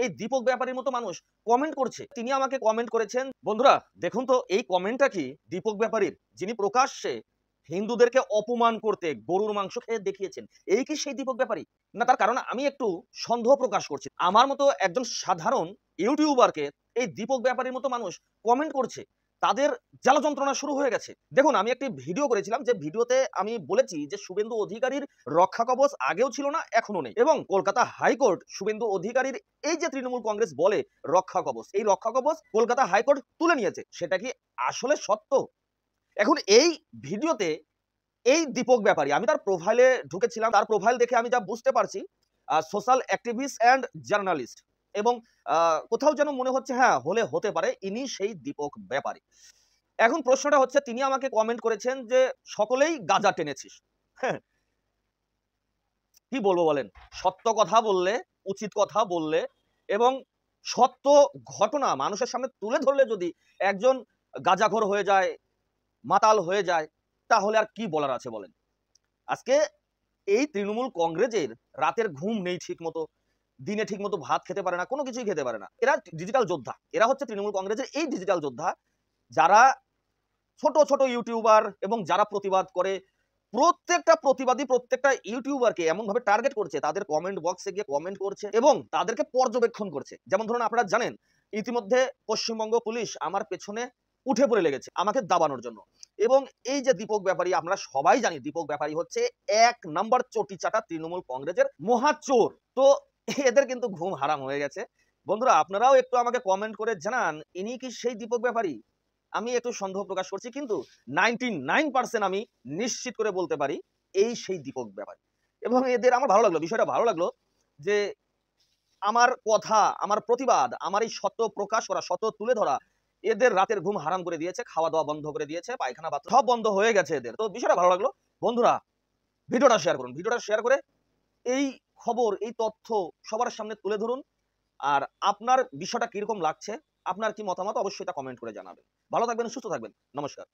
এই দীপক ব্যাপারীর মতো মানুষ কমেন্ট করছে। তিনি আমাকে কমেন্ট করেছেন, বন্ধুরা দেখুন তো এই কমেন্টটা কি দীপক ব্যাপারীর, যিনি প্রকাশ্যে হিন্দুদেরকে অপমান করতে গরুর মাংস খেয়ে দেখিয়েছেন। এই কি সেই দীপক ব্যাপারী? না, তার কারণ আমি একটু সন্দেহ প্রকাশ করছি। আমার মতো একজন সাধারণ ইউটিউবারকে এই দীপক ব্যাপারীর মতো মানুষ কমেন্ট করছে, তাদের জ্বালা যন্ত্রণা শুরু হয়ে গেছে। দেখুন, আমি একটি ভিডিও করেছিলাম, যে ভিডিওতে আমি বলেছি যে শুভেন্দু অধিকারীর রক্ষা কবচ আগেও ছিল না, এখনো নেই, এবং কলকাতা হাইকোর্ট শুভেন্দু অধিকারীর এই যে তৃণমূল কংগ্রেস বলে রক্ষা কবচ, এই রক্ষা কবচ কলকাতা হাইকোর্ট তুলে নিয়েছে। সেটা কি আসলে সত্য? এখন এই ভিডিওতে এই দীপক ব্যাপারী, আমি তার প্রোফাইলে ঢুকেছিলাম, তার প্রোফাইল দেখে আমি যা বুঝতে পারছি, সোশ্যাল অ্যাক্টিভিস্ট অ্যান্ড জার্নালিস্ট, এবং কোথাও যেন মনে হচ্ছে হ্যাঁ হলে হতে পারে ইনি সেই দীপক ব্যাপারী। এখন প্রশ্নটা হচ্ছে, তিনি আমাকে কমেন্ট করেছেন যে সকলেই গাঁজা টেনেছিস। হ্যাঁ, কি বলবো বলেন? সত্য কথা বললে, উচিত কথা বললে এবং সত্য ঘটনা মানুষের সামনে তুলে ধরলে যদি একজন গাঁজাখোর হয়ে যায়, মাতাল হয়ে যায়, তাহলে আর কি বলার আছে বলেন? আজকে এই তৃণমূল কংগ্রেসের রাতের ঘুম নেই ঠিক মতো, দিনে ঠিক মতো ভাত খেতে পারে না, কোনো কিছুই খেতে পারে না। এরা ডিজিটাল যোদ্ধা, এরা হচ্ছে তৃণমূল কংগ্রেসের এই ডিজিটাল যোদ্ধা, যারা ছোট ছোট ইউটিউবার এবং যারা প্রতিবাদ করে, প্রত্যেকটা প্রতিবাদী প্রত্যেকটা ইউটিউবারকে এমন ভাবে টার্গেট করছে, তাদের কমেন্ট বক্সে গিয়ে কমেন্ট করছে এবং তাদেরকে পর্যবেক্ষণ করছে। যেমন ধরুন, আপনারা জানেন ইতিমধ্যে পশ্চিমবঙ্গ পুলিশ আমার পেছনে উঠে পড়ে লেগেছে আমাকে দাবানোর জন্য। এবং এই যে দীপক ব্যাপারী, আমরা সবাই জানি দীপক ব্যাপারী হচ্ছে ১ নম্বর চটি চাটা তৃণমূল কংগ্রেসের মহাচোর। তো এদের কিন্তু ঘুম হারাম হয়ে গেছে। বন্ধুরা, আপনারাও একটু আমাকে কমেন্ট করে জানান, ইনি কি সেই দীপক ব্যাপারী? আমি একটু সন্দেহ প্রকাশ করছি, কিন্তু 99% আমি নিশ্চিত করে বলতে পারি এই সেই দীপক ব্যাপারী। এবং এদের আমার ভালো লাগলো, বিষয়টা ভালো লাগলো যে আমার কথা, আমার প্রতিবাদ, আমার এই সত্য প্রকাশ করা, সত্য তুলে ধরা এদের রাতের ঘুম হারাম করে দিয়েছে, খাওয়া দাওয়া বন্ধ করে দিয়েছে, পায়খানা বাথরুম সব বন্ধ হয়ে গেছে এদের। তো বিষয়টা ভালো লাগলো। বন্ধুরা, ভিডিওটা শেয়ার করুন, ভিডিওটা শেয়ার করে এই খবর, এই তথ্য সবার সামনে তুলে ধরুন। আর আপনার বিষয়টা কিরকম লাগছে, আপনার কি মতামত, অবশ্যই তা কমেন্ট করে জানাবেন। ভালো থাকবেন, সুস্থ থাকবেন। নমস্কার।